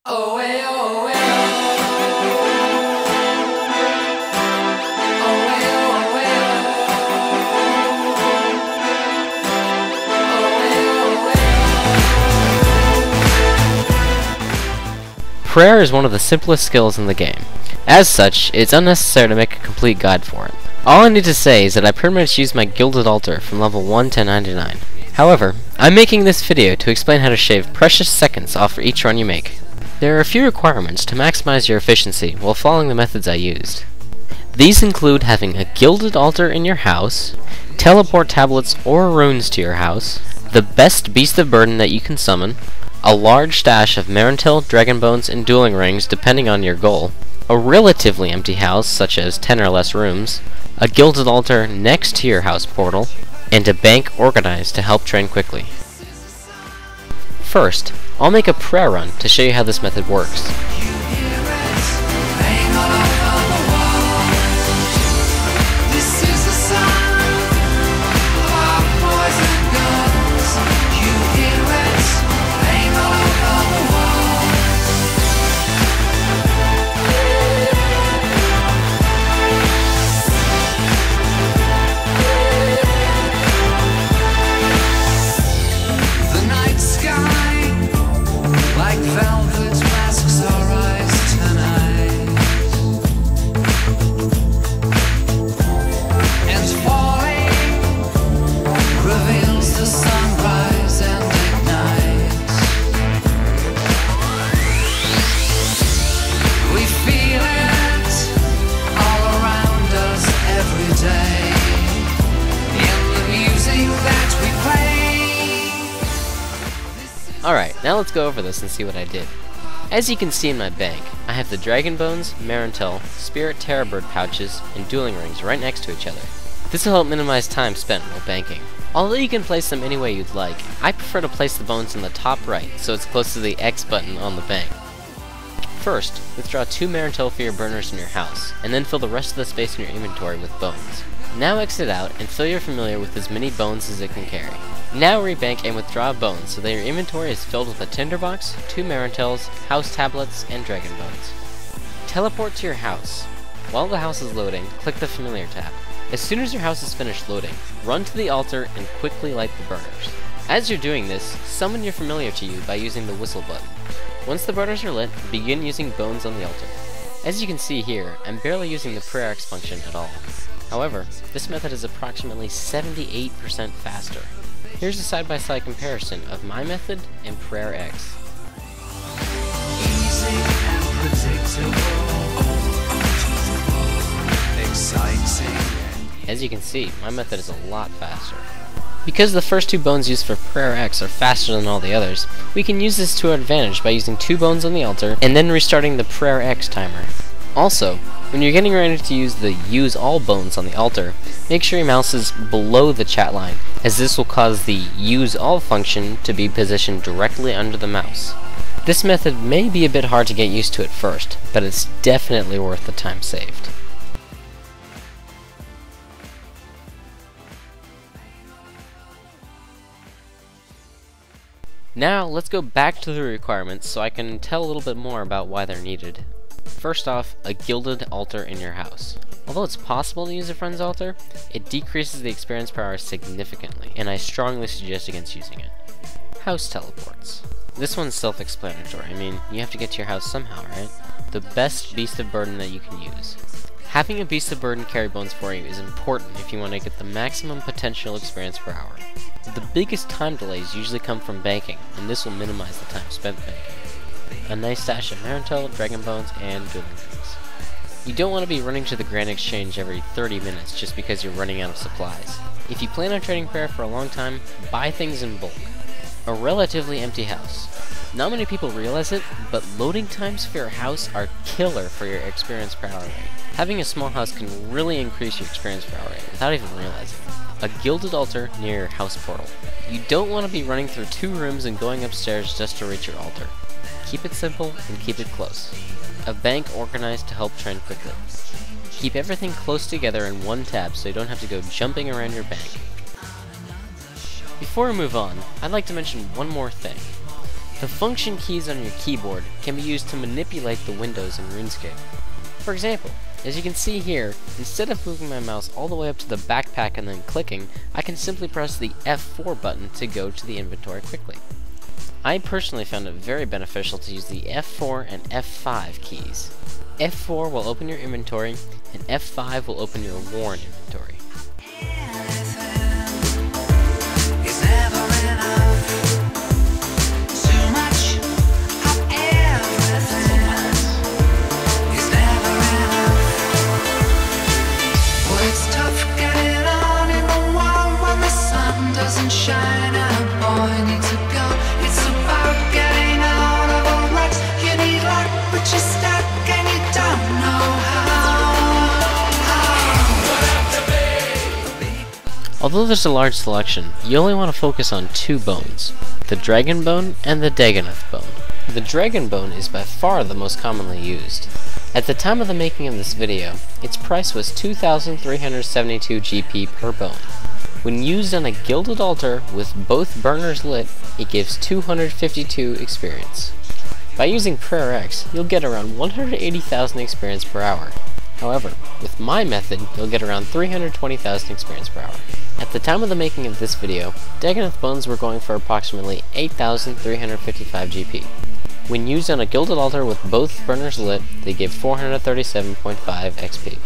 Oh, eh, oh, eh, oh, eh, oh, eh, oh, eh. Prayer is one of the simplest skills in the game. As such, it's unnecessary to make a complete guide for it. All I need to say is that I pretty much use my gilded altar from level 1 to 99. However, I'm making this video to explain how to shave precious seconds off for each run you make. There are a few requirements to maximize your efficiency while following the methods I used. These include having a gilded altar in your house, teleport tablets or runes to your house, the best beast of burden that you can summon, a large stash of Marentil, Dragon Bones, and dueling rings depending on your goal, a relatively empty house such as 10 or less rooms, a gilded altar next to your house portal, and a bank organized to help train quickly. First, I'll make a prayer run to show you how this method works. Alright, now let's go over this and see what I did. As you can see in my bank, I have the Dragon Bones, Marentil, Spirit Terror Bird pouches, and dueling rings right next to each other. This will help minimize time spent while banking. Although you can place them any way you'd like, I prefer to place the bones in the top right so it's close to the X button on the bank. First, withdraw 2 Marentil for your burners in your house, and then fill the rest of the space in your inventory with bones. Now exit out and fill your familiar with as many bones as it can carry. Now rebank and withdraw bones so that your inventory is filled with a tinderbox, 2 Marentils, house tablets, and Dragon Bones. Teleport to your house. While the house is loading, click the familiar tab. As soon as your house is finished loading, run to the altar and quickly light the burners. As you're doing this, summon your familiar to you by using the whistle button. Once the burners are lit, begin using bones on the altar. As you can see here, I'm barely using the Prayer X function at all. However, this method is approximately 78% faster. Here's a side-by-side comparison of my method and Prayer X. Easy and predictable, exciting. As you can see, my method is a lot faster. Because the first 2 bones used for Prayer X are faster than all the others, we can use this to our advantage by using 2 bones on the altar and then restarting the Prayer X timer. Also, when you're getting ready to use the Use All Bones on the altar, make sure your mouse is below the chat line, as this will cause the Use All function to be positioned directly under the mouse. This method may be a bit hard to get used to at first, but it's definitely worth the time saved. Now, let's go back to the requirements so I can tell a little bit more about why they're needed. First off, a gilded altar in your house. Although it's possible to use a friend's altar, it decreases the experience per hour significantly, and I strongly suggest against using it. House teleports. This one's self-explanatory. I mean, you have to get to your house somehow, right? The best beast of burden that you can use. Having a beast of burden carry bones for you is important if you want to get the maximum potential experience per hour. The biggest time delays usually come from banking, and this will minimize the time spent banking. A nice stash of Marentil, Dragon Bones, and dueling rings. You don't want to be running to the Grand Exchange every 30 minutes just because you're running out of supplies. If you plan on trading prayer for a long time, buy things in bulk. A relatively empty house. Not many people realize it, but loading times for your house are killer for your experience per hour rate. Having a small house can really increase your experience per hour rate without even realizing it. A gilded altar near your house portal. You don't want to be running through 2 rooms and going upstairs just to reach your altar. Keep it simple and keep it close. A bank organized to help train quickly. Keep everything close together in one tab so you don't have to go jumping around your bank. Before we move on, I'd like to mention one more thing. The function keys on your keyboard can be used to manipulate the windows in Runescape. For example, as you can see here, instead of moving my mouse all the way up to the backpack and then clicking, I can simply press the F4 button to go to the inventory quickly. I personally found it very beneficial to use the F4 and F5 keys. F4 will open your inventory, and F5 will open your worn inventory. Although there's a large selection, you only want to focus on two bones, the dragon bone and the Dagonoth bone. The dragon bone is by far the most commonly used. At the time of the making of this video, its price was 2,372 GP per bone. When used on a gilded altar with both burners lit, it gives 252 experience. By using Prayer X, you'll get around 180,000 experience per hour. However, with my method, you'll get around 320,000 experience per hour. At the time of the making of this video, Dagonoth bones were going for approximately 8,355 GP. When used on a gilded altar with both burners lit, they give 437.5 XP.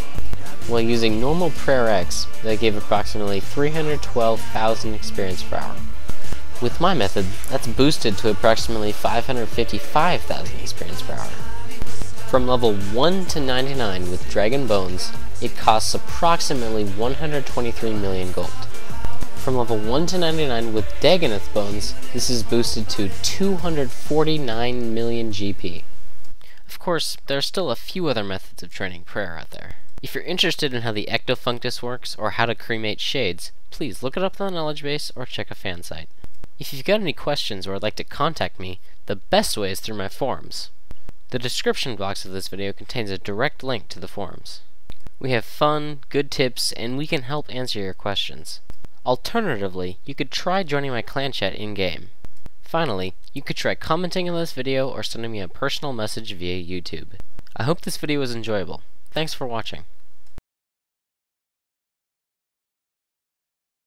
While using normal Prayer X, they gave approximately 312,000 experience per hour. With my method, that's boosted to approximately 555,000 experience per hour. From level 1 to 99 with Dragon Bones, it costs approximately 123 million gold. From level 1 to 99 with Dagonoth Bones, this is boosted to 249 million GP. Of course, there are still a few other methods of training prayer out there. If you're interested in how the ectofunctus works or how to cremate shades, please look it up on the knowledge base or check a fan site. If you've got any questions or would like to contact me, the best way is through my forums. The description box of this video contains a direct link to the forums. We have fun, good tips, and we can help answer your questions. Alternatively, you could try joining my clan chat in-game. Finally, you could try commenting on this video or sending me a personal message via YouTube. I hope this video was enjoyable. Thanks for watching.